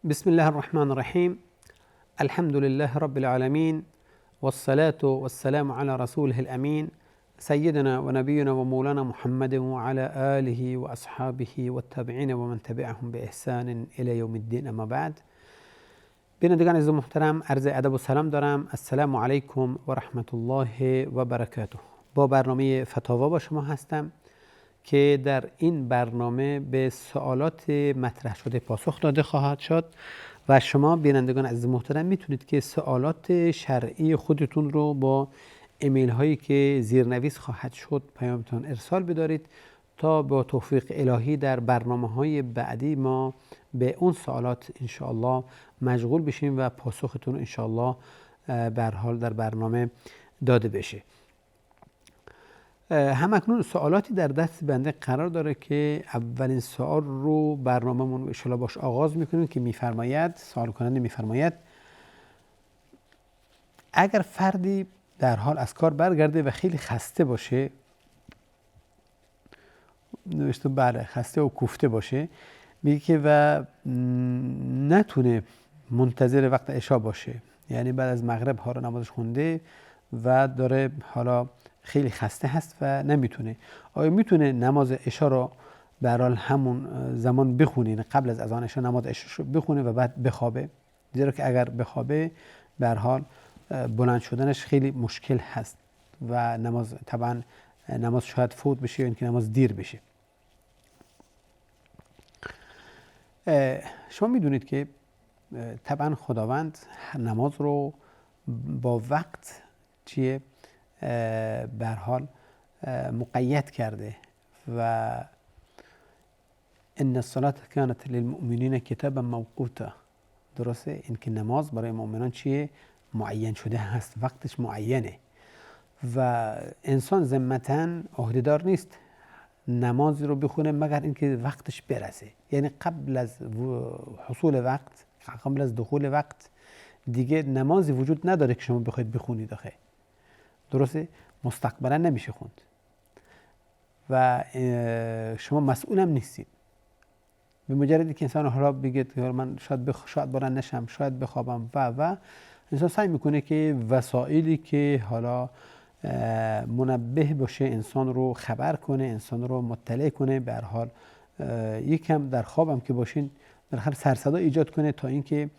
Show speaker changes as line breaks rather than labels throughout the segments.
بسم الله الرحمن الرحیم. الحمد لله رب العالمین والصلاة والسلام علی رسوله الامین سیدنا و نبینا و مولانا محمد و علی آله و اصحابه و التابعین و من تبعهم باحسان الی یوم الدین. اما بعد، بینندگان عزیز و محترم، عرض ادب و سلام دارم. السلام علیکم و رحمت الله و برکاته. با برنامه فتاوا با شما هستم که در این برنامه به سوالات مطرح شده پاسخ داده خواهد شد و شما بینندگان عزیز محترم میتونید که سوالات شرعی خودتون رو با ایمیل هایی که زیرنویس خواهد شد پیامتون ارسال بدارید تا با توفیق الهی در برنامه های بعدی ما به اون سوالات انشاءالله مشغول بشیم و پاسختون انشاءالله به هر حال در برنامه داده بشه. همکنون سوالاتی در دست بنده قرار داره که اولین سوال رو برنامه‌مون ان شاءالله باش آغاز میکنیم که میفرماید، سوال کننده میفرماید اگر فردی در حال از کار برگرده و خیلی خسته باشه، نوشته بله خسته و کوفته باشه، میگه که و نتونه منتظر وقت عشا باشه، یعنی بعد از مغرب حالا نمازش خونده و داره حالا خیلی خسته هست و نمیتونه، آیا میتونه نماز عشا رو به هر حال همون زمان بخونه، یعنی قبل از اذان عشا نماز عشا رو بخونه و بعد بخوابه؟ زیرا که اگر بخوابه به هر حال بلند شدنش خیلی مشکل هست و نماز طبعا نماز شاید فوت بشه یا اینکه نماز دیر بشه. شما میدونید که طبعا خداوند نماز رو با وقت چیه به هر حال مقید کرده و ان الصلاة كانت للمؤمنین کتابا موقوتا. درسته؟ این که نماز برای مؤمنان چیه؟ معین شده هست، وقتش معینه و انسان ذمتاً عهده‌دار نیست نمازی رو بخونه مگر اینکه وقتش برسه، یعنی قبل از حصول وقت، قبل از دخول وقت دیگه نمازی وجود نداره که شما بخواید بخونید. آخه درسته؟ مستقبلا نمیشه خوند و شما مسئولم نیستید. به مجردی که انسان حالا بگه من شاید بلند نشم، شاید بخوابم و انسان سعی میکنه که وسایلی که حالا منبه باشه، انسان رو خبر کنه، انسان رو مطلع کنه، به هر حال یکم در خوابم که باشین بالاخره سرصدا ایجاد کنه تا اینکه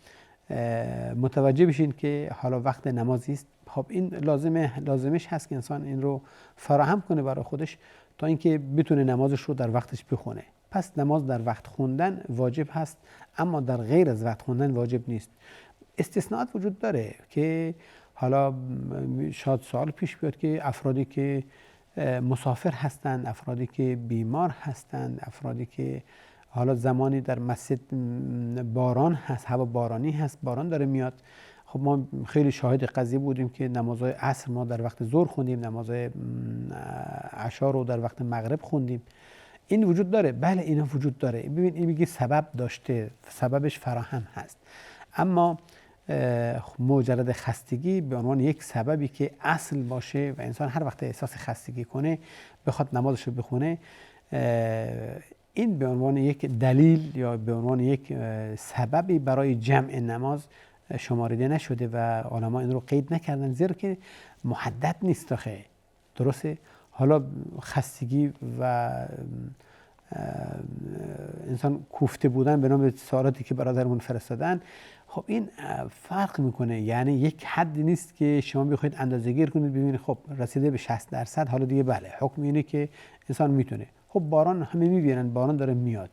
متوجه بشین که حالا وقت نمازی است. خب این لازمش هست که انسان این رو فراهم کنه برای خودش تا اینکه بتونه نمازش رو در وقتش بخونه. پس نماز در وقت خوندن واجب هست، اما در غیر از وقت خوندن واجب نیست. استثناءات وجود داره که حالا شاید سوال پیش بیاد که افرادی که مسافر هستند، افرادی که بیمار هستند، افرادی که حالا زمانی در مسجد باران هست، هوا بارانی هست، باران داره میاد. خب ما خیلی شاهد قضیه بودیم که نمازهای عصر ما در وقت ظهر خوندیم، نمازهای عشا رو در وقت مغرب خوندیم. این وجود داره، بله اینا وجود داره. ببین این میگه سبب داشته، سببش فراهم هست، اما مجرد خستگی به عنوان یک سببی که اصل باشه و انسان هر وقت احساس خستگی کنه بخواد نمازش رو بخونه، این به عنوان یک دلیل یا به عنوان یک سببی برای جمع نماز شمارده نشده و علما این رو قید نکردن، زیرا که محدد نیست. آخه درسته؟ حالا خستگی و انسان کوفته بودن به نام سوالاتی که برادرمون فرستادن، خب این فرق میکنه، یعنی یک حد نیست که شما بخواید اندازه‌گیری کنید ببینید خب رسیده به 60% حالا دیگه بله حکم اینه که انسان میتونه. خب باران همه میبینن، باران داره میاد،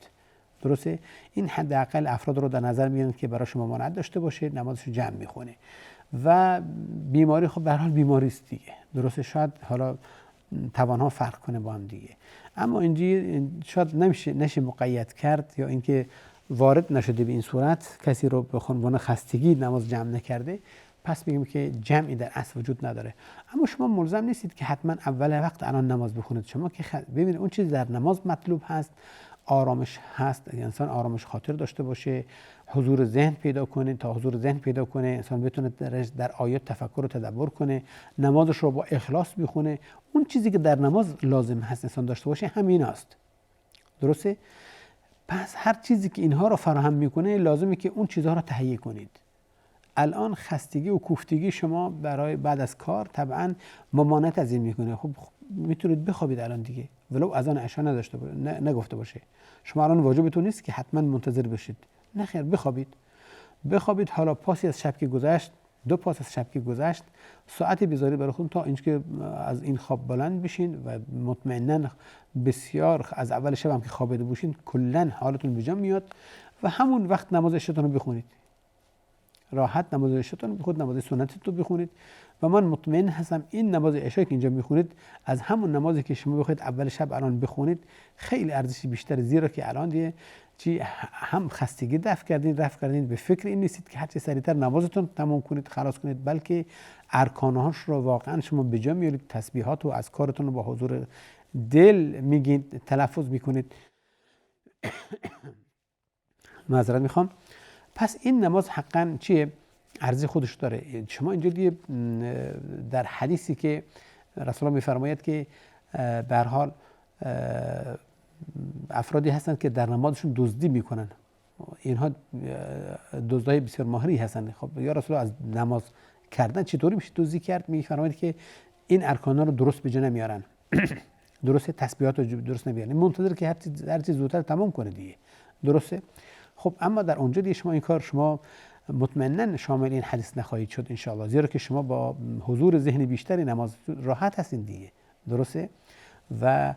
درسته؟ این حداقل افراد رو در نظر میگیرن که برای شما مانعت داشته باشه، نمازش رو جمع میخونه. و بیماری خب به هر حال بیماری است دیگه، درسته؟ شاید حالا توانها فرق کنه با هم دیگه، اما اینجا شاید نشه مقید کرد یا اینکه وارد نشده به این صورت کسی رو به عنوان خستگی نماز جمع نکرده، پس میگیم که جمعی در اصل وجود نداره. اما شما ملزم نیستید که حتما اول وقت الان نماز بخونید. شما که ببینید اون چیزی در نماز مطلوب هست آرامش هست، انسان آرامش خاطر داشته باشه، حضور ذهن پیدا کنه. تا حضور ذهن پیدا کنه انسان بتونه در آیات تفکر و تدبر کنه، نمازش رو با اخلاص بخونه. اون چیزی که در نماز لازم هست انسان داشته باشه همین است، درسته؟ پس هر چیزی که اینها رو فراهم میکنه لازمه که اون چیزها رو تهیه کنید. الان خستگی و کوفتگی شما برای بعد از کار طبعا ممانعت از این میکنه. خب میتونید بخوابید الان دیگه، ولو اذان عشا نداشته باشه، نگفته باشه. شما الان واجبتون نیست که حتما منتظر بشید، نه خیر، بخوابید. حالا پاسی از شب که گذشت، 2 پاس از شب که گذشت، ساعتی بذارید برای خودتون تا اینکه از این خواب بلند بشین و مطمئنا بسیار از اول شب هم که خوابیده باشین کلا حالتون به جا میاد و همون وقت نماز عشاتون رو بخونید. راحت نماز عشاتون بخونید، نماز سنتی رو بخونید و من مطمئن هستم این نماز عشایی که اینجا میخونید از همون نمازی که شما بخواید اول شب الان بخونید خیلی ارزشی بیشتره، زیرا که الان دیگه هم خستگی رفع کردین، به فکر این نیستید که هر چه سریعتر نمازتون تمام کنید، خلاص کنید، بلکه ارکانهاش رو واقعا شما به جا میارید، تسبیحات و اذکارتون رو با حضور دل میگید، تلفظ میکنید. معذرت میخوام. پس این نماز حقا چیه؟ ارزش خودش داره. شما اینجا دیگه در حدیثی که رسول الله میفرماید که به هر حال افرادی هستند که در نمازشون دزدی میکنن، اینها دزدای بسیار ماهری هستند. خب یا رسول الله از نماز کردن چطوری میشه دزدی کرد؟ میفرماید که این ارکانا رو درست به جا نمیارن، درست تسبیحات رو درست نمیارن، منتظر که هر چیز زودتر تمام کنه دیگه، درسته؟ خب اما در اونجا دیگه شما این کار شما مطمئنا شامل این حدیث نخواهید شد انشاءالله، زیرا که شما با حضور ذهنی بیشتری نماز راحت هستین دیگه، درسته؟ و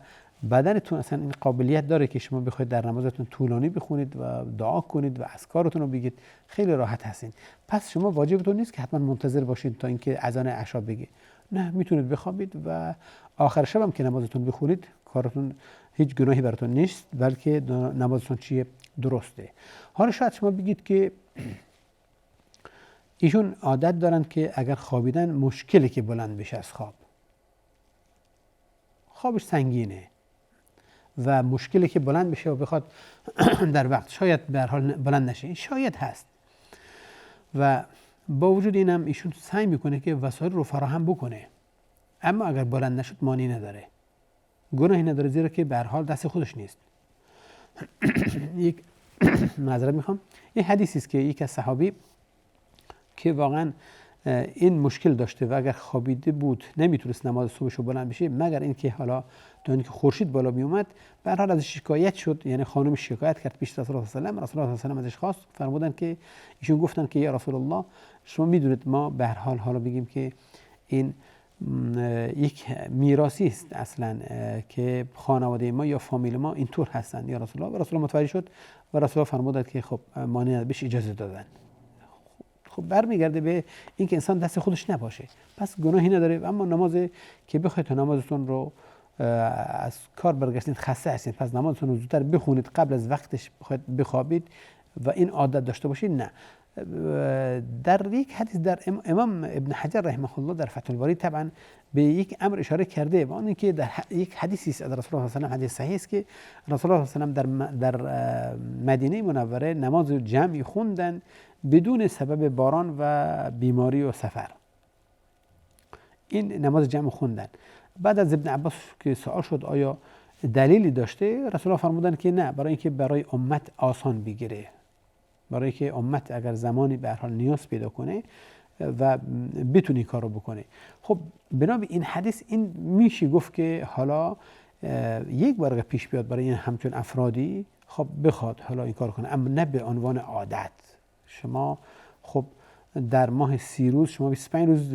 بدنتون اصلا این قابلیت داره که شما بخواید در نمازتون طولانی بخونید و دعا کنید و اذکارتون رو بگید، خیلی راحت هستین. پس شما واجبتون نیست که حتما منتظر باشید تا اینکه اذان عشا بگه، نه، میتونید بخوابید و آخر شب هم که نمازتون بخونید کارتون هیچ گناهی براتون نیست، بلکه نمازتون چیه؟ درسته. حالا شاید شما بگید که ایشون عادت دارن که اگر خوابیدن مشکلی که بلند بشه از خوابش سنگینه و مشکلی که بلند بشه و بخواد در وقت شاید به هر حال بلند نشه، شاید هست و با وجود اینم ایشون سعی میکنه که وسایل رو فراهم بکنه، اما اگر بلند نشد مانعی نداره، گناهی نداره، زیرا که به هر حال دست خودش نیست. یک معذرت میخوام، این حدیثی است که یک از صحابی که واقعا این مشکل داشته و اگر خوابیده بود نمیتونست نماز صبحش رو بلند بشه مگر اینکه حالا تا اینکه خورشید بالا می اومد، به هر حال ازش شکایت شد، یعنی خانم شکایت کرد پیش رسول الله صلی الله علیه و آله. رسول الله صلی الله علیه و آله ازش خواست، فرمودن که ایشون گفتن که یا رسول الله شما میدونید ما به هر حال حالا بگیم که این یک میراثی است اصلا که خانواده ما یا فامیل ما اینطور هستن یا رسول الله. و رسول الله متوجه شد و رسول الله فرمودند که خب مانع بهش اجازه دادن. خب برمیگرده به اینکه انسان دست خودش نباشه، پس گناهی نداره. اما نماز که بخواید تا نمازتون رو از کار برگشتید خسته هستید، پس نمازتون رو زودتر بخونید، قبل از وقتش بخواید بخوابید و این عادت داشته باشید، نه. در یک حدیث در امام ابن حجر رحمه الله در فتح الباری طبعا به یک امر اشاره کرده و اون اینکه در یک حدیثی است از رسول الله صلی الله علیه و آله حدیث صحیح است که رسول الله صلی الله علیه و آله در مدینه منوره نماز جمعی خوندن بدون سبب باران و بیماری و سفر. این نماز جمع خوندن. بعد از ابن عباس که سوال شد آیا دلیلی داشته، رسول الله فرمودن که نه، برای اینکه برای امت آسان بگیره، برای که امت اگر زمانی به هر حال نیاز پیدا کنه و بتونی کارو بکنه. خب بنا به این حدیث این میشه گفت که حالا یک بار پیش بیاد برای این همچون افرادی خب بخواد حالا این کار کنه، اما نه به عنوان عادت. شما خب در ماه 30 روز شما 25 روز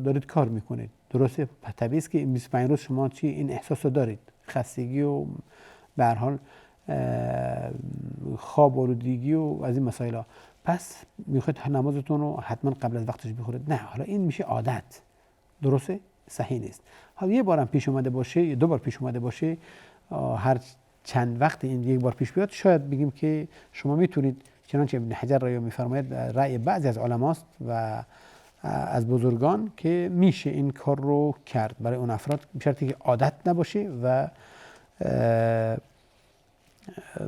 دارید کار میکنید، درسته؟ طبیعیه است که این 25 روز شما چی این احساس رو دارید، خستگی و به هر حال خواب آلودگی و از این مسائل ها، پس میخواید نمازتون رو حتما قبل از وقتش بخورید، نه، حالا این میشه عادت، درسته؟ صحیح نیست. حالا یه بارم پیش اومده باشه یا 2 بار پیش اومده باشه، هر چند وقت این یک بار پیش بیاد، شاید بگیم که شما میتونید، چنانچه ابن حجر را میفرماید رأی بعضی از علماست و از بزرگان، که میشه این کار رو کرد برای اون افراد به شرطی که عادت نباشه و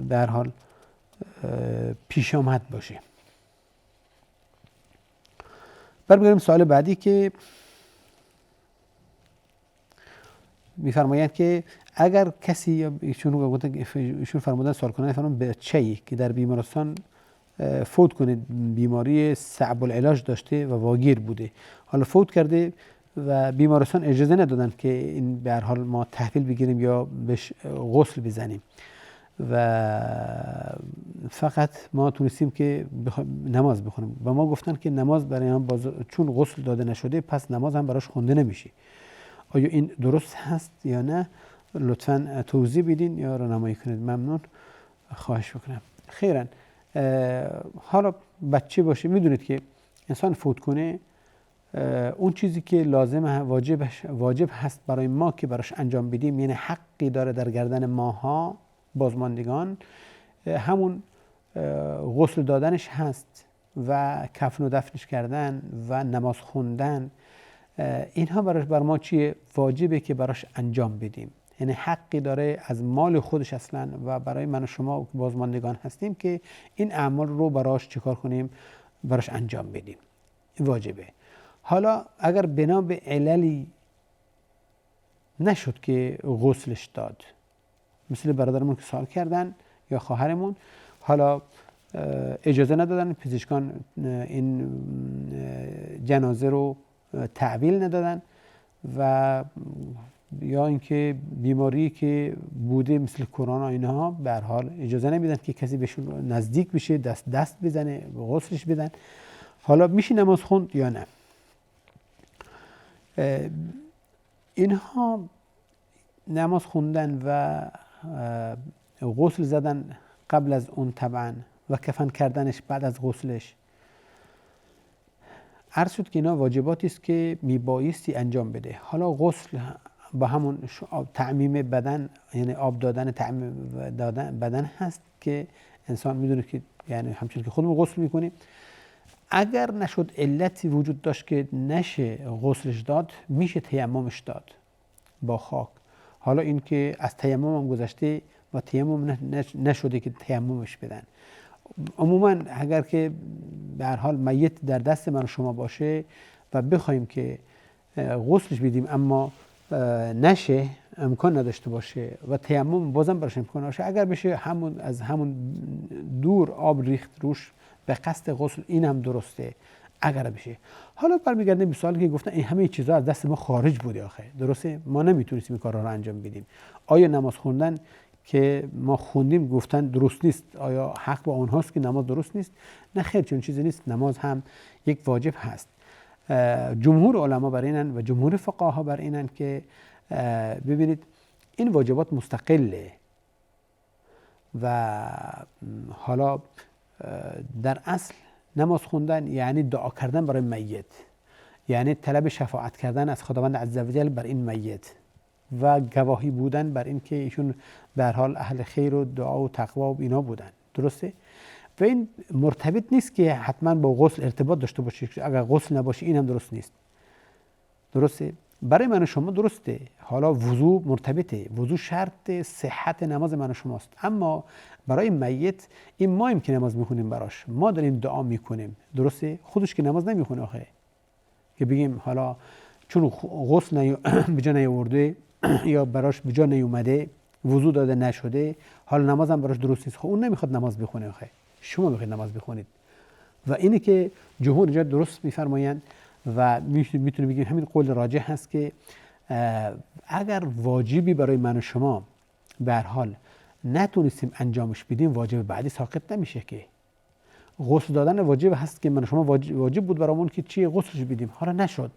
به هر حال پیش آمد باشه. برمیگردیم سوال بعدی که میفرمایند که اگر کسی یا ایشون فرمودن سوال کنن فرمودن بچه‌ای که در بیمارستان فوت کنه، بیماری صعب العلاج داشته و واگیر بوده، حالا فوت کرده و بیمارستان اجازه ندادن که این به هر حال ما تحویل بگیریم یا بهش غسل بزنیم و فقط ما تونستیم که نماز بخونیم و ما گفتن که نماز برای هم چون غسل داده نشده پس نماز هم براش خونده نمیشه. آیا این درست هست یا نه؟ لطفاً توضیح بدین یا راهنمایی کنید. ممنون، خواهش میکنم. خیرن، حالا بچه باشه، میدونید که انسان فوت کنه اون چیزی که لازمه واجب هست برای ما که براش انجام بدیم، یعنی حقی داره در گردن ماها بازماندگان، همون غسل دادنش هست و کفن و دفنش کردن و نماز خوندن. اینها بر ما چیه؟ واجبه که براش انجام بدیم، یعنی حقی داره از مال خودش اصلا و برای من و شما بازماندگان هستیم که این اعمال رو براش چیکار کنیم؟ براش انجام بدیم. این واجبه. حالا اگر بنا به عللی نشد که غسلش داد، مثل برادرمون که سوال کردن یا خواهرمون، حالا اجازه ندادن پزشکان این جنازه رو تحویل ندادن و یا اینکه بیماری که بوده مثل کرونا اینها به هر حال اجازه نمیدن که کسی بهشون نزدیک بشه، دست بزنه، غسلش بدن. حالا میشه نماز خوند یا نه؟ اینها نماز خوندن و غسل زدن قبل از اون طبعا و کفن کردنش بعد از غسلش، عرض شد که اینا واجباتی است که میبایستی انجام بده. حالا غسل با همون تعمیم بدن، یعنی آب دادن، تعمیم دادن بدن هست که انسان میدونه که یعنی همچون که خودمون غسل میکنیم، اگر نشد علتی وجود داشت که نشه غسلش داد، میشه تیممش داد با خاک. حالا این که از تیمم هم گذشته و تیمم نشده که تیممش بدن. عموما اگر که به هر حال میت در دست من و شما باشه و بخوایم که غسلش بدیم اما نشه، امکان نداشته باشه و تیمم بازم براش امکان باشه، اگر بشه از همون دور آب ریخت روش به قصد غسل، این هم درسته اگر بشه. حالا برمیگردیم به سوالی که گفتن این همه چیزها از دست ما خارج بوده، آخه درسته ما نمیتونستیم این کارها رو انجام بدیم. آیا نماز خوندن که ما خوندیم گفتن درست نیست، آیا حق با اونهاست که نماز درست نیست؟ نه خیر، چون چیزی نیست. نماز هم یک واجب هست. جمهور علما بر اینن و جمهور فقها بر اینن که ببینید این واجبات مستقله و حالا در اصل نماز خوندن یعنی دعا کردن برای میت، یعنی طلب شفاعت کردن از خداوند عزوجل بر این میت و گواهی بودن بر این که ایشون به هر حال اهل خیر و دعا و تقوا و اینا بودن. درسته؟ و این مرتبط نیست که حتما با غسل ارتباط داشته باشه. اگر غسل نباشه این هم درست نیست. درسته؟ برای من و شما درسته. حالا وضو مرتبطه، وضو شرط صحت نماز من و شماست، اما برای میت این مایم که نماز میخونیم براش، ما داریم دعا میکنیم. درسته؟ خودش که نماز نمیخونه آخه که بگیم حالا چون غسل به جا نیاورده یا براش به جا نیومده، وضو داده نشده، حالا نمازم براش درست نیست. خب اون نمیخواد نماز بخونه آخه، شما میخواید نماز بخونید. و اینه که جمهور اینجا درست میفرمایند و میتونه بگیم همین قول راجح هست که اگر واجبی برای من و شما به هر حال نتونستیم انجامش بدیم، واجب بعدی ساقط نمیشه. که غسل دادن واجب هست که من و شما واجب بود برامون که چی؟ غسلش بدیم. حالا نشد،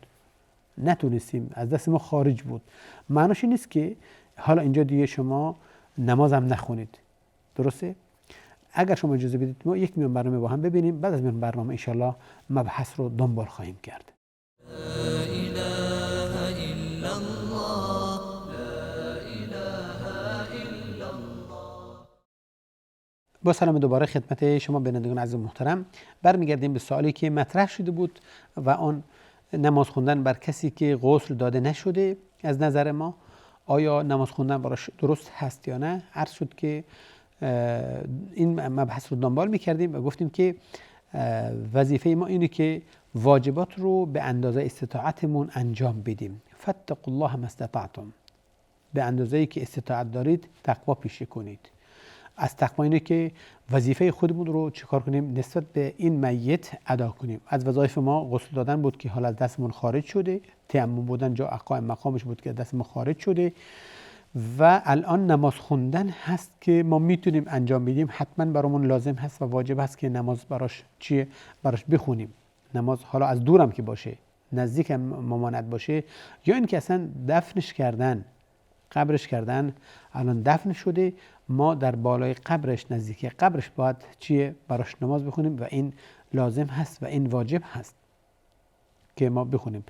نتونستیم، از دست ما خارج بود، معناش این نیست که حالا اینجا دیگه شما نماز هم نخونید. درسته؟ اگر شما اجازه بدید ما یک میان برنامه با هم ببینیم، بعد از میان برنامه انشالله مبحث رو دنبال خواهیم کرد. با سلام دوباره خدمت شما بینندگان عزیز محترم، برمیگردیم به سوالی که مطرح شده بود و آن نماز خوندن بر کسی که غسل داده نشده. از نظر ما آیا نماز خوندن براش درست هست یا نه؟ عرض شد که این مبحث رو دنبال میکردیم و گفتیم که وظیفه ما اینه که واجبات رو به اندازه استطاعتمون انجام بدیم. فاتقوا الله ما استطعتم، به اندازه‌ای که استطاعت دارید تقوا پیشه کنید. از تقوا اینه که وظیفه خودمون رو چیکار کنیم؟ نسبت به این میت ادا کنیم. از وظایف ما غسل دادن بود که حالا از دستمون خارج شده، تیمم بودن جا قائم مقامش بود که از دستمون خارج شده و الان نماز خوندن هست که ما میتونیم انجام بدیم. حتما برامون لازم هست و واجب هست که نماز براش بخونیم. نماز حالا از دورم که باشه، نزدیک ممانعت باشه، یا اینکه اصلا دفنش کردن، قبرش کردن، الان دفن شده، ما در بالای قبرش، نزدیک قبرش باید براش نماز بخونیم و این لازم هست و این واجب هست که ما بخونیم.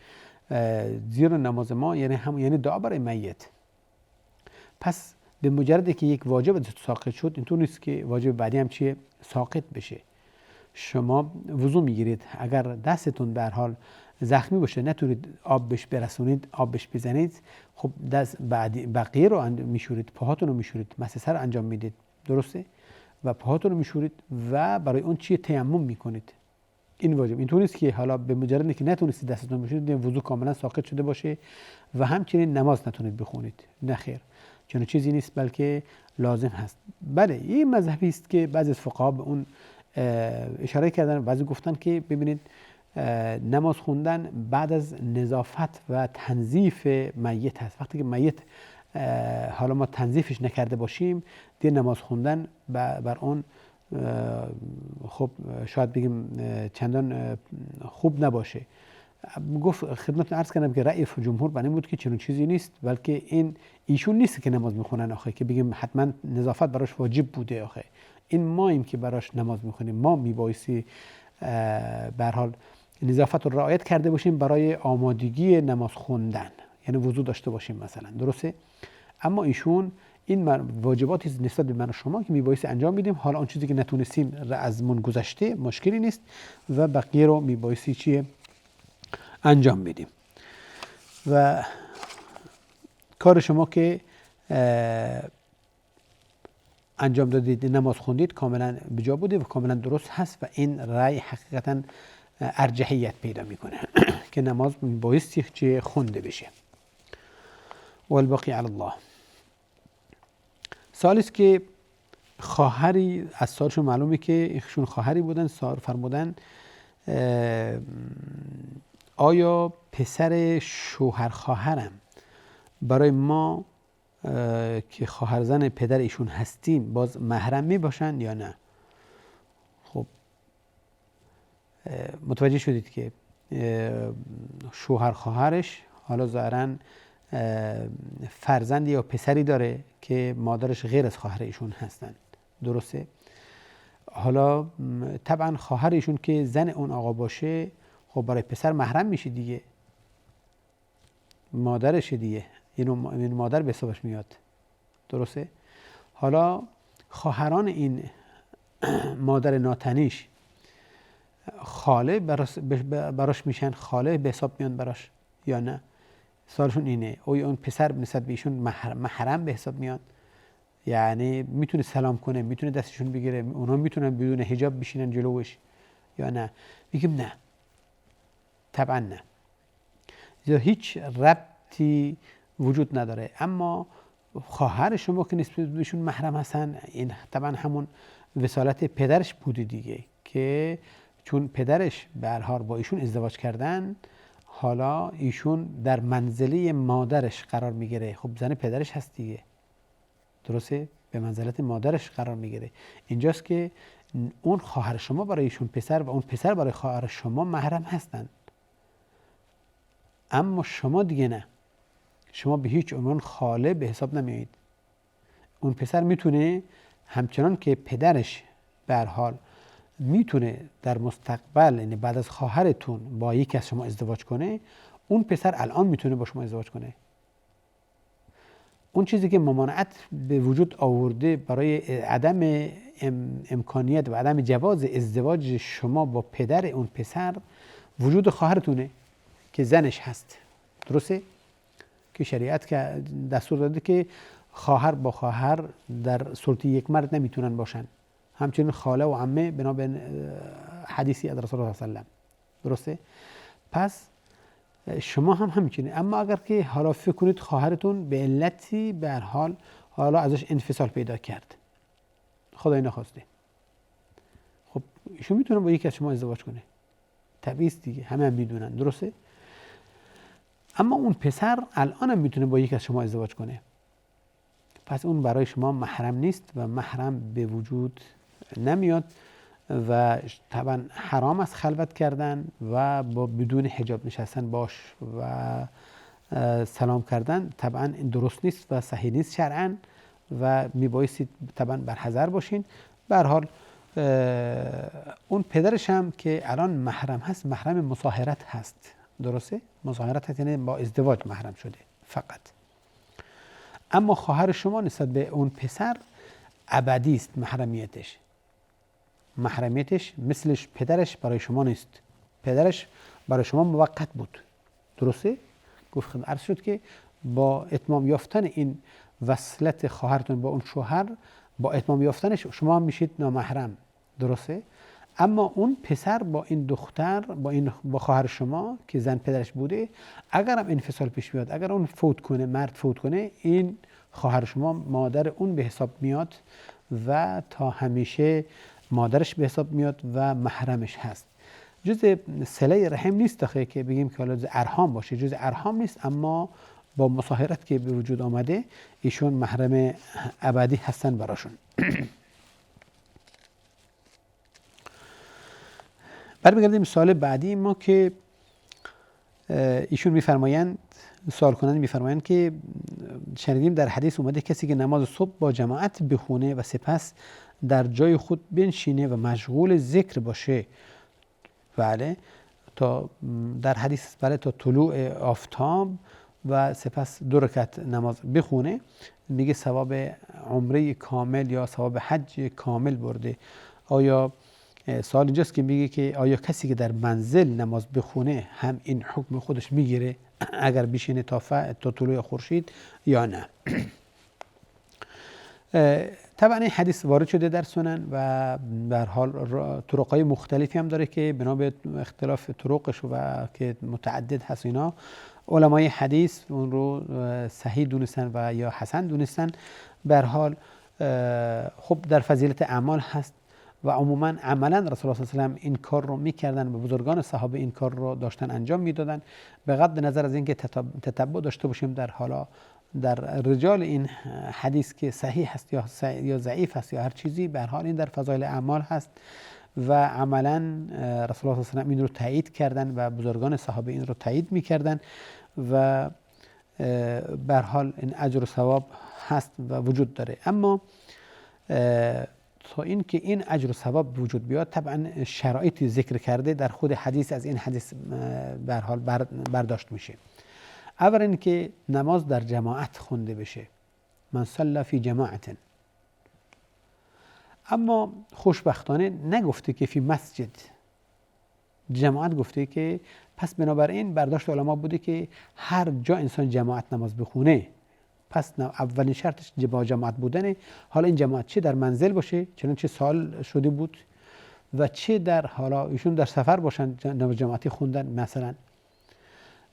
زیرا نماز ما یعنی دعا برای میت. پس به مجردی که یک واجب ساقط شد، اینطور نیست که واجب بعدی هم ساقط بشه. شما وضو میگیرید، اگر دستتون به هر حال زخمی باشه، نتونید آب بهش برسونید، آب بهش بزنید، خب دست بقیه رو میشورید، پاهاتون رو میشورید، مس سر انجام میدید، درسته؟ و پاهاتون رو میشورید و برای اون تیمم میکنید. این واجب. اینطور نیست که حالا به مجردی که نتونستید دستتون بشورید وضو کاملا ساقط شده باشه و همچنین نماز نتونید بخونید. نه خیر، چون چیزی نیست، بلکه لازم هست. بله، این مذهبی است که بعضی از فقها به اون اشاره کردن. بعضی گفتن که ببینید نماز خوندن بعد از نظافت و تنظیف میت هست. وقتی که میت حالا ما تنظیفش نکرده باشیم، دیگه نماز خوندن بر اون خب شاید بگیم چندان خوب نباشه. گفت خدمتتون عرض کردم که رأی جمهور بر این بود که چنین چیزی نیست، بلکه ایشون نیست که نماز میخونن آخه که بگیم حتما نظافت براش واجب بوده. آخه این ماییم که براش نماز میخونیم، ما میبایستی به هر حال نظافت رو رعایت کرده باشیم برای آمادگی نماز خوندن، یعنی وضو داشته باشیم مثلا، درسته؟ اما ایشون این واجباتی نسبت به من و شما که میبایستی انجام بدیم. حالا اون چیزی که نتونستیم از من گذشته مشکلی نیست و بقیه رو میبایستی انجام بدیم. و کار شما که انجام دادید، نماز خوندید، کاملا بجا بوده و کاملا درست هست و این رأی حقیقتا ارجحیت پیدا میکنه که نماز بایستی چه خونده بشه. و الباقی علی الله. سالیست که خواهری از سالشون معلومه که ایشون خواهری بودن، فرمودن آیا پسر شوهر خواهرم برای ما که خواهرزن پدر ایشون هستیم باز محرم می باشن یا نه؟ خب متوجه شدید که شوهر خواهرش حالا ظاهراً فرزندی یا پسری داره که مادرش غیر از خواهر ایشون هستن، درسته؟ حالا طبعا خواهر ایشون که زن اون آقا باشه، خب برای پسر محرم میشه دیگه، مادرشه دیگه، این مادر به حسابش میاد، درسته؟ حالا خواهران این مادر ناتنیش خاله براش میشن، خاله به حساب میان براش یا نه؟ سوالشون اینه. اون پسر نسبت به ایشون محرم به حساب میاد، یعنی میتونه سلام کنه، میتونه دستشون بگیره، اونا میتونن بدون حجاب بشینن جلوش یا نه؟ میگیم نه، طبعا نه، هیچ ربطی وجود نداره. اما خواهر شما که نسبت بهشون محرم هستن، این طبعا همون وصالت پدرش بوده دیگه، که چون پدرش به هر حال با ایشون ازدواج کردن، حالا ایشون در منزله مادرش قرار میگیره. خب زن پدرش هست دیگه، درسته؟ به منزلت مادرش قرار میگیره. اینجاست که اون خواهر شما برای ایشون پسر و اون پسر برای خواهر شما محرم هستن، اما شما دیگه نه، شما به هیچ عنوان خاله به حساب نمیایید. اون پسر میتونه همچنان که پدرش به هر حال میتونه در مستقبل، یعنی بعد از خواهرتون با یکی از شما ازدواج کنه، اون پسر الان میتونه با شما ازدواج کنه. اون چیزی که ممانعت به وجود آورده برای عدم امکانیت و عدم جواز ازدواج شما با پدر اون پسر، وجود خواهرتونه که زنش هست، درسته؟ که شریعت که دستور داده که خواهر با خواهر در سلطه یک مرد نمیتونن باشن، همچنین خاله و عمه بنا به حدیثی از رسول الله صلی الله علیه و سلم، درسته؟ پس شما هم همینچنین. اما اگر که حالا فکر کنید خواهرتون به علتی به هر حال حالا ازش انفصال پیدا کرد، خدای نخواسته، خب ایشون میتونه با یکی از شما ازدواج کنه، طبیعی است دیگه، همه هم میدونن، درسته؟ اما اون پسر الان هم میتونه با یکی از شما ازدواج کنه، پس اون برای شما محرم نیست و محرم به وجود نمیاد و طبعا حرام است خلوت کردن و با بدون حجاب نشستن باش و سلام کردن، طبعا این درست نیست و صحیح نیست شرعاً و میبایستید طبعا برحذر باشین. به هر حال اون پدرش هم که الان محرم هست، محرم مصاهرت هست، درسته؟ مصاهرت هست یعنی با ازدواج محرم شده فقط. اما خواهر شما نسبت به اون پسر ابدی است محرمیتش مثلش پدرش برای شما نیست. پدرش برای شما موقت بود، درسته؟ گفت خدمت عرض شد که با اتمام یافتن این وصلت خواهرتون با اون شوهر، با اتمام یافتنش شما هم میشید نامحرم، درسته؟ اما اون پسر با این دختر با خواهر شما که زن پدرش بوده، اگر هم انفصال پیش بیاد، اگر اون فوت کنه، مرد فوت کنه، این خواهر شما مادر اون به حساب میاد و تا همیشه مادرش به حساب میاد و محرمش هست. جز صله رحم نیست داخل که بگیم که حالا جز ارحام باشه، جز ارحام نیست، اما با مصاهرت که به وجود آمده ایشون محرم ابدی هستن براشون. برمیگردیم سوال بعدی ما که ایشون میفرمایند، سوال کننده میفرمایند که شنیدیم در حدیث اومده کسی که نماز صبح با جماعت بخونه و سپس در جای خود بنشینه و مشغول ذکر باشه، بله، تا در حدیث بله تا طلوع آفتاب و سپس 2 رکعت نماز بخونه، میگه ثواب عمره کامل یا ثواب حج کامل برده. آیا سوال اینجاست که میگه که آیا کسی که در منزل نماز بخونه هم این حکم خودش میگیره اگر بشینه تا طلوع خورشید یا نه؟ طبعا این حدیث وارد شده در سنن و به هر حال طرقای مختلفی هم داره که بنا به اختلاف طرقش و که متعدد هست، اینا علمای حدیث اون رو صحیح دونستن و یا حسن دونستن. به هر حال خب در فضیلت اعمال هست و عموما عملا رسول الله صلی الله علیه و این کار رو میکردن و بزرگان صحابه این کار رو داشتن انجام میدادن. به غض نظر از اینکه تتبع داشته باشیم در رجال این حدیث که صحیح هست یا ضعیف هست یا هر چیزی، به هر حال این در فضایل اعمال هست و عملا رسول الله صلی الله علیه و این رو تایید کردن و بزرگان صحابه این رو تایید میکردن و به هر حال این اجر و ثواب هست و وجود داره. اما تا این که این اجر و ثواب وجود بیاد، طبعا شرایطی ذکر کرده در خود حدیث، از این حدیث به هر حال برداشت میشه. اول این که نماز در جماعت خونده بشه، من صلی فی جماعت. اما خوشبختانه نگفته که فی مسجد، جماعت گفته که پس بنابراین برداشت علما بوده که هر جا انسان جماعت نماز بخونه، پس اولین شرطش با جماعت بودنه. حالا این جماعت چه در منزل باشه چنانچه سال شده بود و چه در حالا ایشون در سفر باشن نماز جماعتی خوندن مثلا،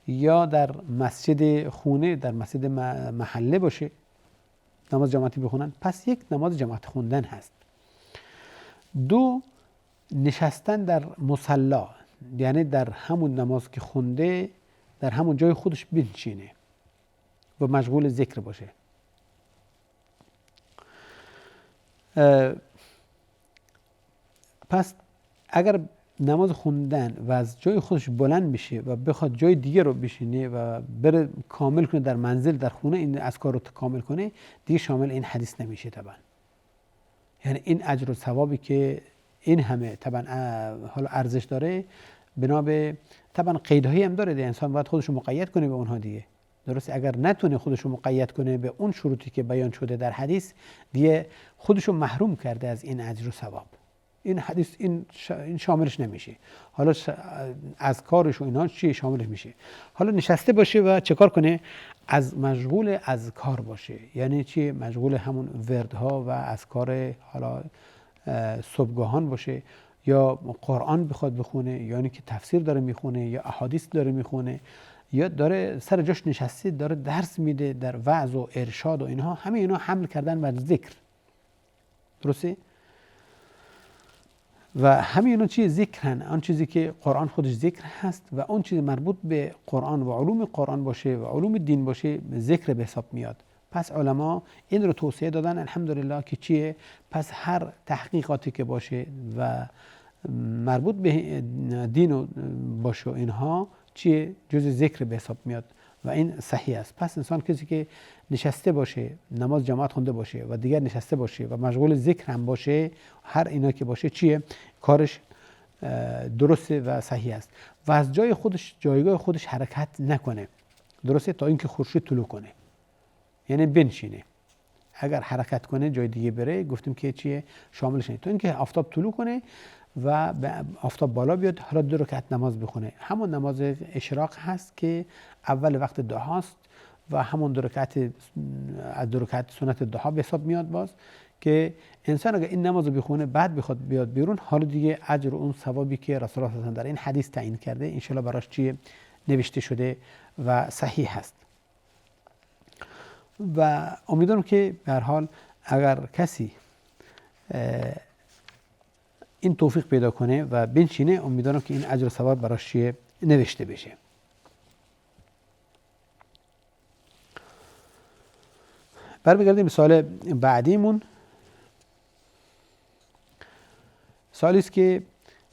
یا در مسجد خونه، در مسجد محله باشه نماز جماعتی بخونن، پس یک نماز جماعت خوندن هست. 2 نشستن در مصلا، یعنی در همون نماز که خونده در همون جای خودش بنشینه و مشغول ذکر باشه. پس اگر نماز خوندن و از جای خودش بلند بشه و بخواد جای دیگه رو بشینه و بره کامل کنه در منزل، در خونه این اذکار رو کامل کنه، دیگه شامل این حدیث نمیشه طبعا. یعنی این اجر و ثوابی که این همه طبعا حالا ارزش داره، بنا به طبعا قیدهایی هم داره، انسان باید خودش رو مقید کنه به اونها دیگه، درسته؟ اگر نتونه خودش رو مقید کنه به اون شروطی که بیان شده در حدیث، دیگه خودش رو محروم کرده از این اجر و ثواب. این حدیث این شاملش نمیشه. حالا اذکارش و اینا چی شاملش میشه؟ حالا نشسته باشه و چه کار کنه؟ از مشغول اذکار باشه. یعنی چی؟ مشغول همون وردها و اذکار حالا صبحگاهان باشه، یا قرآن بخواد بخونه، یعنی که تفسیر داره میخونه یا احادیث داره میخونه، یا داره سر جاش نشسته داره درس میده در وعظ و ارشاد و اینها، همه اینا حمل کردن بر ذکر. درسته؟ و همه اینا چیه؟ ذکرن. آن چیزی که قرآن خودش ذکر هست و اون چیزی مربوط به قرآن و علوم قرآن باشه و علوم دین باشه ذکر به حساب میاد. پس علما این رو توصیه دادن الحمدلله که چیه؟ پس هر تحقیقاتی که باشه و مربوط به دین و باشه اینها چیه؟ جز ذکر به حساب میاد و این صحیح است. پس انسان کسی که نشسته باشه، نماز جماعت خونده باشه و دیگر نشسته باشه و مشغول ذکر هم باشه، هر اینا که باشه چیه؟ کارش درسته و صحیح است و از جایگاه خودش حرکت نکنه. درسته؟ تا اینکه خورشید طلوع کنه، یعنی بنشینه. اگر حرکت کنه جای دیگه بره گفتیم که چیه؟ شاملش نیست. تا اینکه آفتاب طلوع کنه و آفتاب بالا بیاد، حالا 2 رکعت نماز بخونه. همون نماز اشراق هست که اول وقت ضحاست و همون 2 رکعت از 2 رکعت سنت ضحا به حساب میاد. باز که انسان اگر این نماز رو بخونه بعد بخواد بیاد بیرون، حالا دیگه اجر اون ثوابی که رسول الله صلی الله علیه و در این حدیث تعیین کرده ان شاء الله براش چیه؟ نوشته شده و صحیح هست. و امیدوارم که به هر حال اگر کسی این توفیق پیدا کنه و بنشینه، امیدوارم که این اجر و ثواب براش چیه؟ نوشته بشه. برمیگردیم به سوال بعدیمون. سوالی است که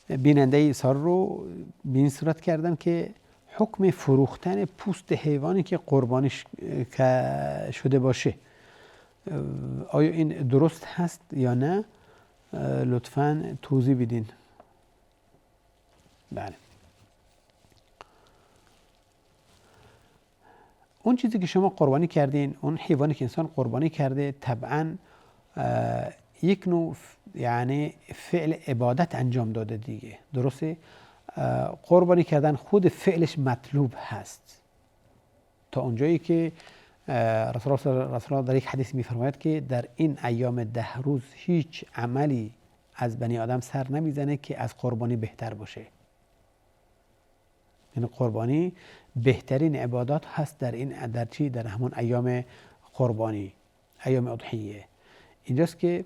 بیننده ایثار رو به این صورت کردن که حکم فروختن پوست حیوانی که قربانیش شده باشه آیا این درست هست یا نه؟ لطفاً توضیح بدین. بله. اون چیزی که شما قربانی کردین، اون حیوانی که انسان قربانی کرده، طبعاً یک نوع یعنی فعل عبادت انجام داده دیگه. درسته؟ قربانی کردن خود فعلش مطلوب هست، تا اونجایی که رسول الله در یک حدیث می‌فرماید که در این ایام 10 روز هیچ عملی از بنی آدم سر نمیزنه که از قربانی بهتر باشه. یعنی قربانی بهترین عبادات هست در همون ایام قربانی، ایام اضحیه. اینجاست که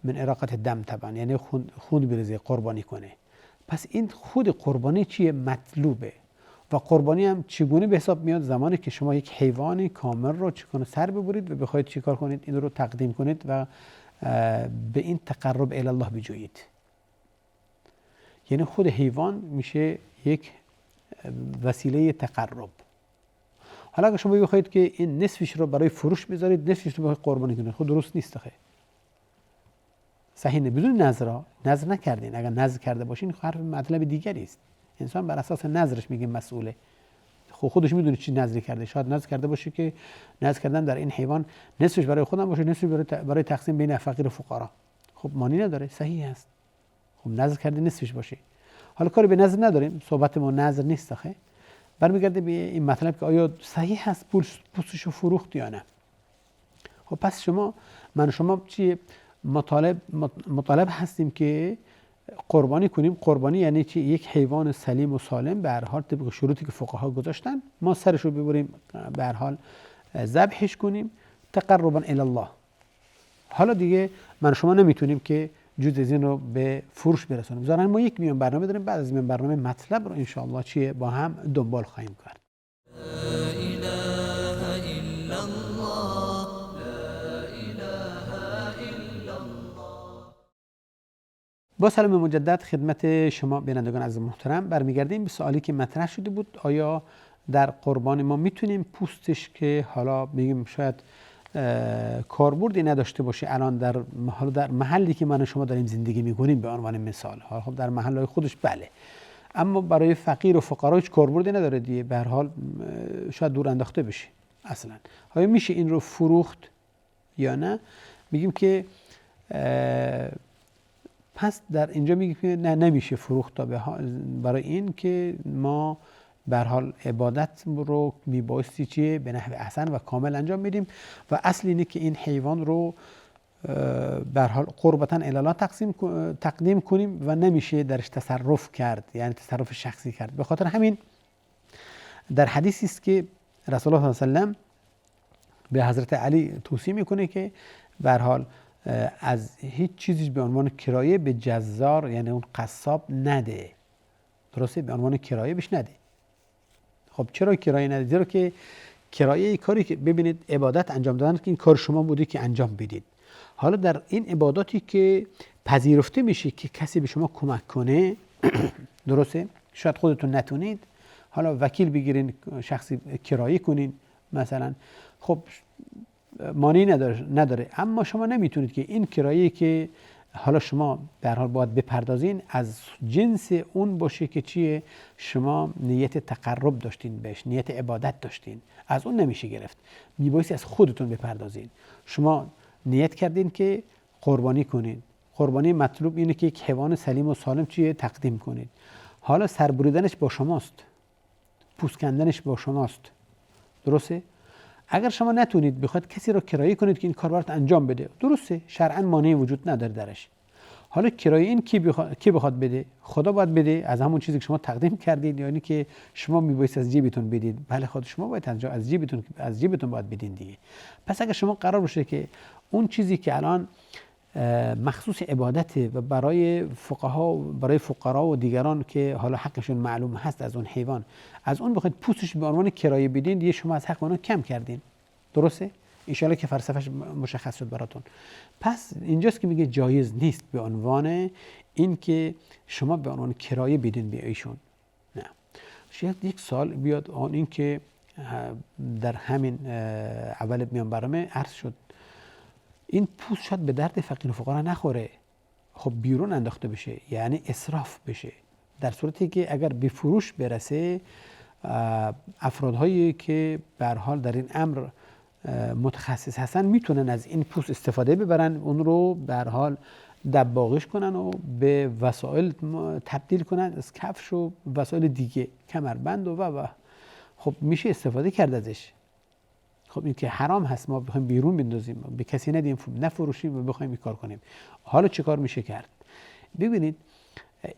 من اراقت دم طبعا، یعنی خون بریزه قربانی کنه. پس این خود قربانی چیه؟ مطلوبه. و قربانی هم چگونه به حساب میاد؟ زمانی که شما یک حیوان کامل رو چگونه سر ببرید و بخواید چیکار کنید؟ این رو تقدیم کنید و به این تقرب الی الله بجویید. یعنی خود حیوان میشه یک وسیله تقرب. حالا اگه شما بخواید که این نصفش رو برای فروش بذارید، نصفش رو برای قربانی کنید، خود درست نیست. صحیح نه. بدون نظر نکردین. اگر نظر کرده باشین حرف مطلب دیگری است. انسان بر اساس نظرش میگه مسئوله. خودش میدونه چی نظر کرده. شاید نظر کرده باشه که نظر کردن در این حیوان نصفش برای خودم باشه، نصفش برای تقسیم بین فقیر و فقرا. خب معنی نداره، صحیح است. خب نظر کرده نصفش باشه. حالا کاری به نظر نداریم، صحبت ما نظر نیست. برمیگرده به این مطلب که آیا صحیح هست پوستشو فروخت یا نه. خب پس شما چی مطالب هستیم که قربانی کنیم. قربانی یعنی چی؟ یک حیوان سلیم و سالم به هر حال طبق شروطی که فقها گذاشتن، ما سرشو ببریم به هر حال ذبحش کنیم تقربا الی الله. حالا دیگه من شما نمیتونیم که جز از این رو به فروش برسونیم. ظاهرا ما یک میان برنامه داریم، بعد از این برنامه مطلب رو ان شاء الله چیه با هم دنبال خواهیم کرد. با سلام مجدد خدمت شما بینندگان عزیز محترم، برمیگردیم به سوالی که مطرح شده بود. آیا در قربان ما میتونیم پوستش که حالا میگیم شاید کاربردی نداشته باشه، الان در محلی که من و شما داریم زندگی میکنیم به عنوان مثال، خب در محلهای خودش بله، اما برای فقیر و فقرا هیچ کاربردی نداره دیگه، به هر حال شاید دور انداخته بشه اصلا. آیا میشه این رو فروخت یا نه؟ میگیم که پس در اینجا میگیم که نه، نمیشه فروخت تا برای این که ما به هر حال عبادت رو میبایستی چیه به نحو احسن و کامل انجام میدیم و اصل اینه که این حیوان رو به هر حال قربتا الی الله تقدیم کنیم و نمیشه درش تصرف کرد، یعنی تصرف شخصی کرد. به خاطر همین در حدیثی است که رسول الله صلی الله علیه و سلم به حضرت علی توصیه میکنه که به هر حال از هیچ چیزی به عنوان کرایه به جزار یعنی اون قصاب نده. درسته؟ به عنوان کرایه بهش نده. خب چرا کرایه نده؟ زیرا که کرایه کاری که ببینید عبادت انجام دادن که این کار شما بوده که انجام بدید. حالا در این عباداتی که پذیرفته میشه که کسی به شما کمک کنه درسته؟ شاید خودتون نتونید، حالا وکیل بگیرین، شخصی کرایه کنین مثلا، خب مانعی نداره، اما شما نمیتونید که این کرایه که حالا شما به هر حال باید بپردازین از جنس اون باشه که چیه، شما نیت تقرب داشتین بهش، نیت عبادت داشتین، از اون نمیشه گرفت، میبایستی از خودتون بپردازین. شما نیت کردین که قربانی کنین، قربانی مطلوب اینه که یک حیوان سلیم و سالم چیه تقدیم کنید. حالا سربریدنش با شماست، پوست کندنش با شماست، درسته؟ اگر شما نتونید بخواید کسی رو کرایه کنید که این کار برات انجام بده، درسته، شرعاً مانعی وجود نداره درش. حالا کرایه این کی بخواد بده؟ خدا باید بده از همون چیزی که شما تقدیم کردید، یعنی که شما میبایست از جیبتون بدید. بله، خود شما باید از جیبتون باید بدین دیگه. پس اگر شما قرار باشه که اون چیزی که الان مخصوص عبادته و برای فقها، برای فقرا و دیگران که حالا حقشون معلوم هست از اون حیوان، از اون بخواید پوستش به عنوان کرایه بدین، دیگه شما از حق اون کم کردین. درسته؟ ان شاءالله که فلسفه‌اش مشخص شد براتون. پس اینجاست که میگه جایز نیست به عنوان این که شما به عنوان کرایه بدین به ایشون. نه. شاید یک سال بیاد آن این که در همین اول میان برنامه عرض شد، این پوست شاید به درد فقیر و فقرا نخوره، خب بیرون انداخته بشه، یعنی اسراف بشه، در صورتی که اگر به فروش برسه افرادهایی که به هر حال در این امر متخصص هستن میتونن از این پوست استفاده ببرن، اون رو به هر حال دباغش کنن و به وسایل تبدیل کنن، از کفش و وسایل دیگه، کمربند و خب میشه استفاده کرد ازش. خب این که حرام هست ما بخوایم بیرون بندازیم، به کسی ندیم، نفروشیم و بخوایم این کار کنیم. حالا چه کار میشه کرد؟ ببینید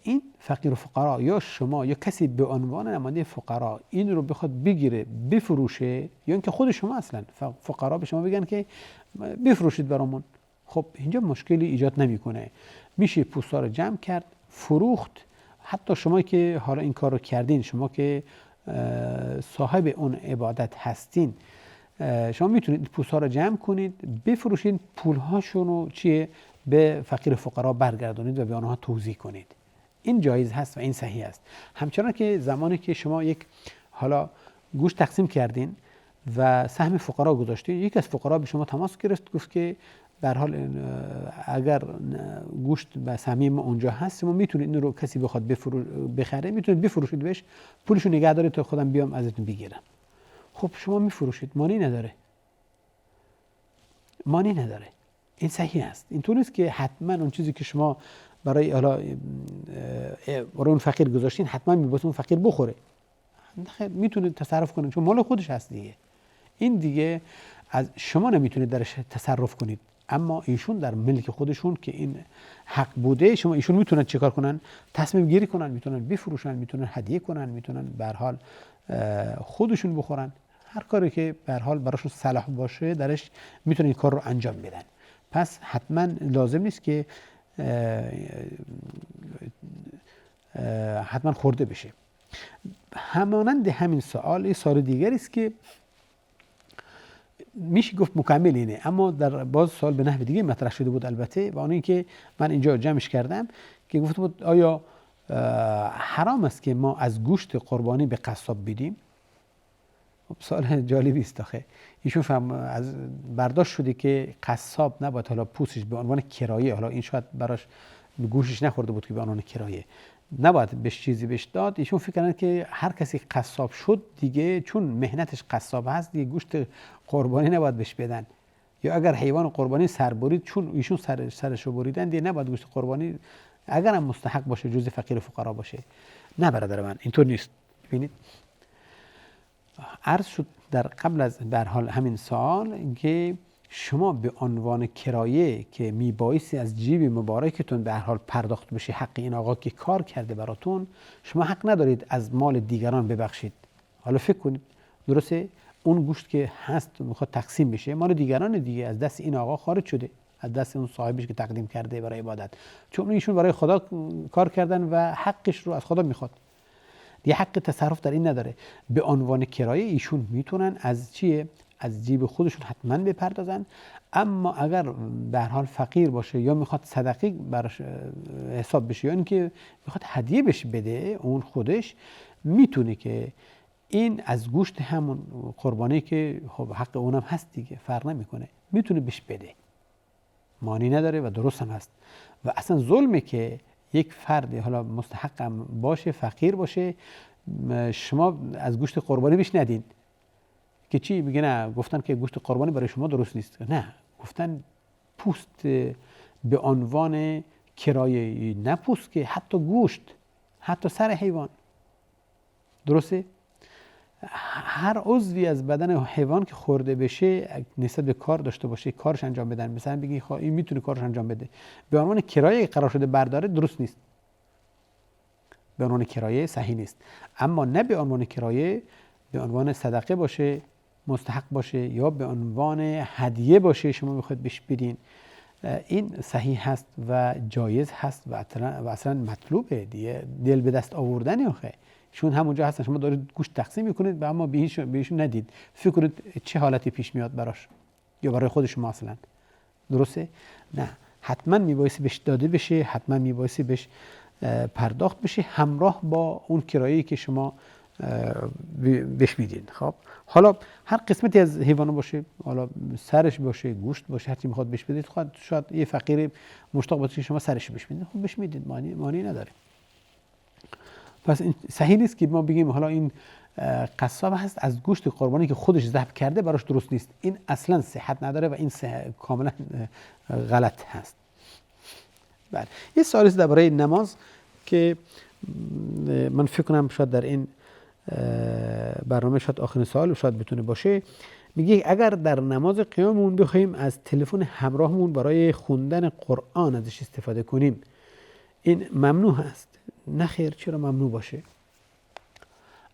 این فقیر و فقرا یا شما یا کسی به عنوان نماینده فقرا این رو بخواد بگیره بفروشه، یا اینکه خود شما اصلا فقرا به شما بگن که بفروشید برامون، خب اینجا مشکلی ایجاد نمیکنه، میشه پوستا رو جمع کرد، فروخت. حتی شما که حالا این کار رو کردین، شما که صاحب اون عبادت هستین، شما میتونید پوستا رو جمع کنید، بفروشید، پولهاشون رو چیه به فقیر فقرا برگردونید و به آنها توزیع کنید. این جایز هست و این صحیح است. همچنان که زمانی که شما یک حالا گوشت تقسیم کردین و سهم فقرا گذاشتین، یک از فقرا به شما تماس گرفت، گفت که به هر حال اگر گوشت به صمیم اونجا هست، شما میتونید این رو کسی بخواد بخره، میتونید بفروشید بهش، پولشو نگه دارید تا خودم بیام ازتون بگیرم. خب شما میفروشید، مانعی نداره. این صحیح است. اینطور نیست که حتما اون چیزی که شما برای اون فقیر گذاشتین حتما میباید اون فقیر بخوره. خیر، میتونید تصرف کنید چون مال خودش هست دیگه. این دیگه از شما نمیتونید درش تصرف کنید، اما ایشون در ملک خودشون که این حق بوده، شما ایشون میتونن چیکار کنن؟ تصمیم گیری کنن، میتونن بفروشن، میتونن هدیه کنن، میتونن به هر حال خودشون بخورن. هر کاری که به هر حال براشون صلاح باشه درش میتونن این کار رو انجام بدن. پس حتما لازم نیست که حتما خورده بشه. همانند همین سوال یه سوال دیگری است که میشه گفت مکمل اینه، اما در باز سوال به نحو دیگه مطرح شده بود البته، و اون این که من اینجا جمعش کردم که گفته بود آیا حرام است که ما از گوشت قربانی به قصاب بدیم؟ سوال جالبی است آخه. ایشون از برداشت شده که قصاب نباید حالا پوستش به عنوان کرایه، حالا این شاید براش گوشش نخورده بود که به عنوان کرایه نباید بهش چیزی بهش داد. ایشون فکر کردن که هر کسی قصاب شد دیگه، چون مهنتش قصاب هست دیگه، گوشت قربانی نباید بهش بدن، یا اگر حیوان قربانی سر برید، چون ایشون سرشو بریدن دیگه نباید گوشت قربانی، اگر هم مستحق باشه جزء فقیر و فقرا باشه. نه برادر من، اینطور نیست. ببینید عرض شد در قبل از به هر حال همین سوال که شما به عنوان کرایه که میبایستی از جیب مبارکتون به هر حال پرداخت بشه، حق این آقا که کار کرده براتون، شما حق ندارید از مال دیگران ببخشید. حالا فکر کنید، درسته اون گوشت که هست میخواد تقسیم بشه، مال دیگران دیگه، از دست این آقا خارج شده، از دست اون صاحبش که تقدیم کرده برای عبادت، چون ایشون برای خدا کار کردن و حقش رو از خدا میخواد، یه حق تصرف در این نداره. به عنوان کرایه ایشون میتونن از چیه؟ از جیب خودشون حتما بپردازن، اما اگر به هر حال فقیر باشه یا میخواد صدقه براش حساب بشه یا اینکه میخواد هدیه بهش بده اون خودش، میتونه که این از گوشت همون قربانی که خب حق اونم هست دیگه، فرق نمیکنه، میتونه بهش بده، مانی نداره و درست هم هست. و اصلا ظلمه که یک فرد حالا مستحقم باشه، فقیر باشه، شما از گوشت قربانی بهش ندین که چی میگه؟ نه، گفتن که گوشت قربانی برای شما درست نیست. نه، گفتن پوست به عنوان کرایه، نه پوست که حتی گوشت، حتی سر حیوان، درسته؟ هر عضوی از بدن حیوان که خورده بشه نسبت به کار داشته باشه، کارش انجام بدن، مثلا بگی این میتونه کارش انجام بده، به عنوان کرایه قرار شده برداره، درست نیست، به عنوان کرایه صحیح نیست. اما نه به عنوان کرایه، به عنوان صدقه باشه، مستحق باشه، یا به عنوان هدیه باشه شما میخواید بهش بدین، این صحیح هست و جایز هست و اصلا مطلوبه دیگه، دل به دست آوردن آخه. چون همونجا هستن، شما دارید گوشت تقسیم میکنید و اما بهشون ندید، فکر کنید چه حالتی پیش میاد براش یا برای خود شما اصلا، درسته؟ نه، حتما میبایستی بهش داده بشه، حتما میبایستی بهش پرداخت بشه همراه با اون کرایه‌ای که شما بهش میدین. خب حالا هر قسمتی از حیوان باشه، حالا سرش باشه، گوشت باشه، هر چی میخواد بهش بدید، شاید یه فقیر مشتاق باشه شما سرش بهش بدید، خب بهش میدید، مانی نداره. پس این صحیح نیست که ما بگیم حالا این قصاب هست از گوشت قربانی که خودش ذبح کرده براش درست نیست، این اصلا صحت نداره و این کاملا غلط هست. بله، یه سوالی درباره نماز که من فکر کنم شاید در این برنامه شاید آخرین سوال شاید بتونه باشه. میگه اگر در نماز قیاممون بخوایم از تلفن همراهمون برای خوندن قرآن ازش استفاده کنیم، این ممنوع هست؟ نه خیر، چرا ممنوع باشه؟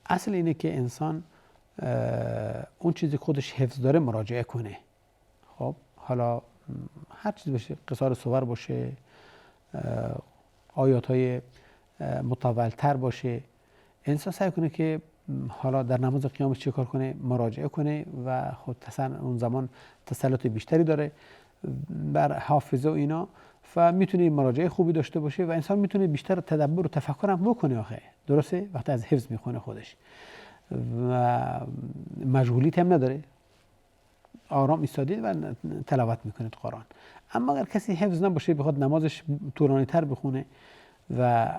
اصل اینه که انسان اون چیزی خودش حفظ داره مراجعه کنه. خب حالا هر چیز باشه، قصار صور باشه، آیات‌های مطول‌تر باشه، انسان سعی کنه که حالا در نماز قیامش چه کار کنه؟ مراجعه کنه و خود اون زمان تسلط بیشتری داره بر حافظه و اینا و میتونه مراجعه خوبی داشته باشه و انسان میتونه بیشتر تدبر و تفکر هم بکنه آخه، درسته؟ وقتی از حفظ میخونه خودش و مشغولیت هم نداره، آرام ایستادید و تلاوت میکنید قرآن. اما اگر کسی حفظ نباشه، بخواد نمازش طولانی تر بخونه و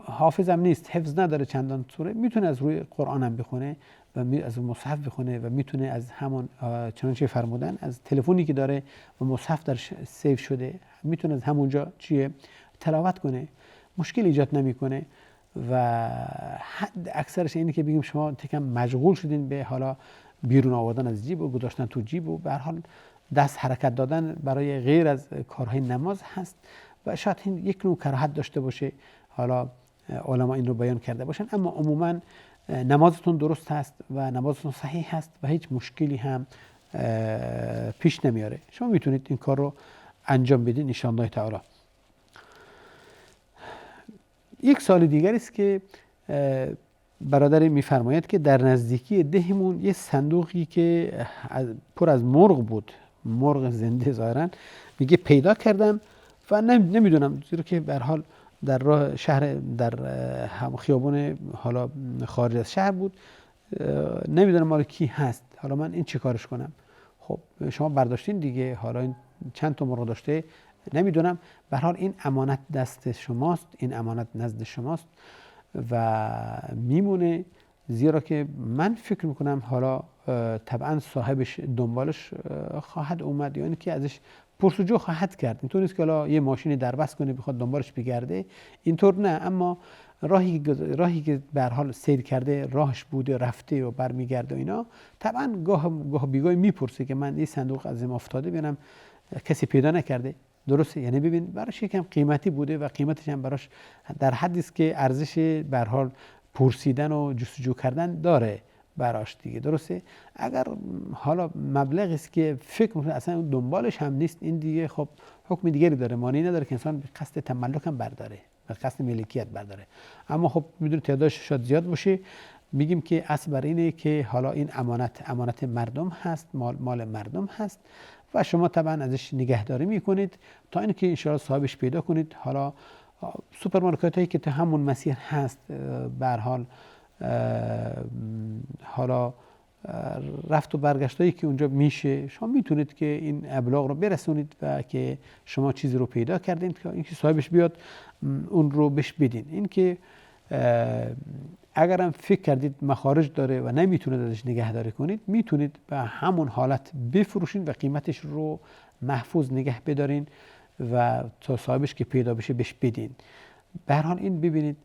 حافظ هم نیست، حفظ نداره چندان سوره، میتونه از روی قرآن هم بخونه و از مصحف بخونه و میتونه از همون چنانچه فرمودن از تلفنی که داره و مصحف در سیو شده میتونه از همونجا تلاوت کنه، مشکل ایجاد نمیکنه. و اکثرش اینه که بگیم شما تکم مشغول شدین به حالا بیرون آوردن از جیب و گذاشتن تو جیب و به هر حال دست حرکت دادن برای غیر از کارهای نماز هست و شاید این یک نوع کراهت داشته باشه، حالا علما این رو بیان کرده باشن، اما عموما نمازتون درست هست و نمازتون صحیح هست و هیچ مشکلی هم پیش نمیاره. شما میتونید این کار رو انجام بدین ان شاء الله تعالی. یک سال دیگر است که برادر میفرماید که در نزدیکی دهمون یه صندوقی که پر از مرغ بود، مرغ زنده ظاهرا، میگه پیدا کردم و نمیدونم، زیرا که به هر حال در راه شهر، در خیابون حالا خارج از شهر بود، نمیدونم مال کی هست، حالا من این چه کارش کنم؟ خب شما برداشتین دیگه، حالا این چند تا مرغ داشته نمیدونم، به هر حال این امانت دست شماست، این امانت نزد شماست و میمونه، زیرا که من فکر میکنم حالا طبعا صاحبش دنبالش خواهد اومد یا اینکه ازش پرسجو خواهد کرد. اینطور نیست که حالا یه ماشینی دربست کنه بخواد دنبالش بگرده، اینطور نه، اما راهی که به هر حال سیر کرده، راهش بوده، رفته و برمیگرده و اینا، طبعا گاه بیگاه میپرسه که من این صندوق از ما افتاده ببینم کسی پیدا نکرده، درسته؟ یعنی ببین براش یکم قیمتی بوده و قیمتش هم براش در حدی است که ارزش به هر حال پرسیدن و جستجو کردن داره براش دیگه. درسته؟ اگر حالا مبلغی است که فکر میکنه اصلا دنبالش هم نیست، این دیگه خب حکم دیگری داره، مانعی نداره که انسان به قصد تملک هم برداره، به قصد ملکیت برداره. اما خب میدونید تعدادش شاید زیاد باشه. میگیم که اصل بر اینه که حالا این امانت مردم هست، مال مردم هست و شما طبعا ازش نگهداری میکنید تا اینکه ان شاء الله صاحبش پیدا کنید. حالا سوپرمارکت هایی که تو همون مسیر هست، به هر حال حالا رفت و برگشت هایی که اونجا میشه، شما میتونید که این ابلاغ رو برسونید و که شما چیزی رو پیدا کردین که اینکه صاحبش بیاد اون رو بهش بدین. این که اگرم فکر کردید مخارج داره و نمیتونید ازش نگهداری کنید، میتونید به همون حالت بفروشین و قیمتش رو محفوظ نگه بدارین و تا صاحبش که پیدا بشه بهش بدین. به هر حال این ببینید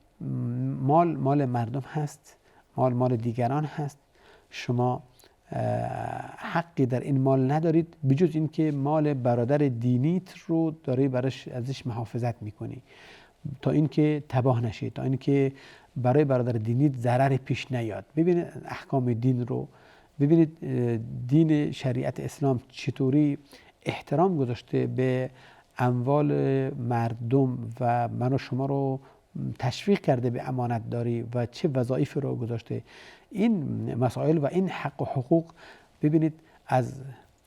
مال مردم هست، مال دیگران هست. شما حقی در این مال ندارید بجز اینکه مال برادر دینیت رو داری براش ازش محافظت میکنی تا اینکه تباه نشه، تا اینکه برای برادر دینیت ضرر پیش نیاد. ببینید احکام دین رو، ببینید دین شریعت اسلام چطوری احترام گذاشته به اموال مردم و من و شما رو تشویق کرده به امانت داری و چه وظایف رو گذاشته. این مسائل و این حق و حقوق ببینید از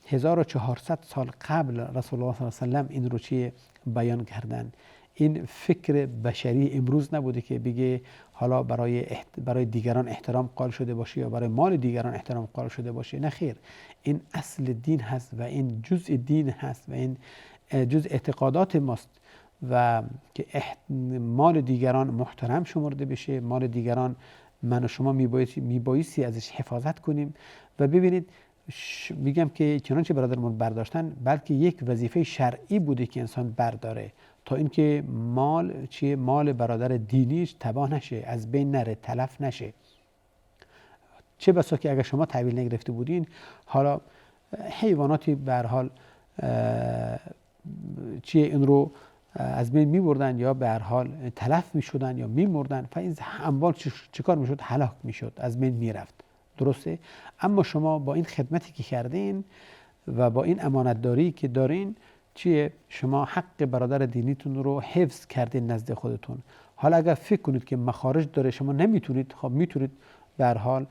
1400 سال قبل رسول الله صلی الله علیه و سلم این رو چی بیان کردن. این فکر بشری امروز نبوده که بگه حالا برای دیگران احترام قائل شده باشه یا برای مال دیگران احترام قائل شده باشه. نه خیر، این اصل دین هست و این جزء دین هست و این جزء اعتقادات ماست و که مال دیگران محترم شمرده بشه، مال دیگران من و شما میبایستی ازش حفاظت کنیم. و ببینید میگم که چنانچه برادرمون برداشتن، بلکه یک وظیفه شرعی بوده که انسان برداره تا اینکه مال برادر دینیش تباه نشه، از بین نره، تلف نشه. چه بسا که اگر شما تحویل نگرفته بودین، حالا حیواناتی به هر حال این رو از بین میبردن یا به هر حال تلف میشدن یا میمردن، فاین اموال چیکار میشد؟ هلاک میشد، از بین میرفت. درسته؟ اما شما با این خدمتی که کردین و با این امانتداری که دارین شما حق برادر دینیتون رو حفظ کردین نزد خودتون. حالا اگر فکر کنید که مخارج داره شما نمیتونید، خب میتونید به هر حال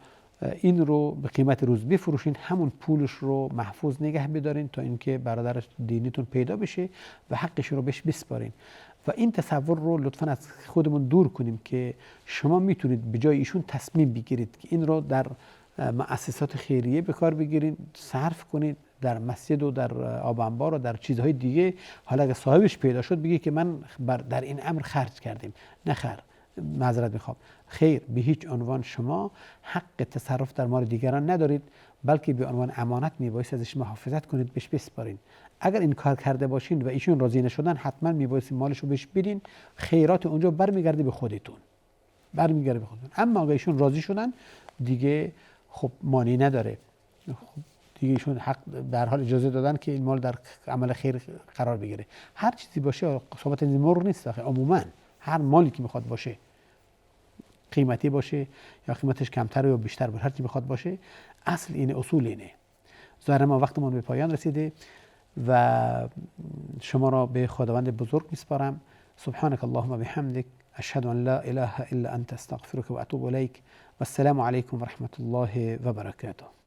این رو به قیمت روز بفروشین، همون پولش رو محفوظ نگه بدارین تا اینکه برادر دینیتون پیدا بشه و حقش رو بهش بسپارین. و این تصور رو لطفاً از خودمون دور کنیم که شما میتونید به جای ایشون تصمیم بگیرید که این رو در مؤسسات خیریه به کار بگیرید، صرف کنید، در مسجد و در آب انبار و در چیزهای دیگه. حالا اگه صاحبش پیدا شد بگی که من در این امر خرج کردیم. نه خیر، معذرت میخوام، خیر، به هیچ عنوان شما حق تصرف در مال دیگران ندارید، بلکه به عنوان امانت میبایست ازش محافظت کنید، بهش بسپارین. اگر این کار کرده باشین و ایشون راضی نشدن، حتما میبایست مالشو بهش بدین، خیرات اونجا برمیگرده به خودتون، برمیگرده به خودتون. اما اگر ایشون راضی شدن دیگه خب مانعی نداره، خب دیگه ایشون حق در حال اجازه دادن که این مال در عمل خیر قرار بگیره. هر چیزی باشه، صحبت این مر نیست، عموما هر مالی که میخواد باشه، قیمتی باشه یا قیمتش کمتر یا بیشتر باشه، هر چی بخواد باشه، اصل اینه، اصول اینه. ظاهرا ما وقتمون به پایان رسیده و شما را به خداوند بزرگ میسپارم. سبحانك اللهم و بحمدک، اشهد ان لا اله الا انت، استغفرك و اتوب الیک. و السلام علیکم و رحمت الله و برکاته.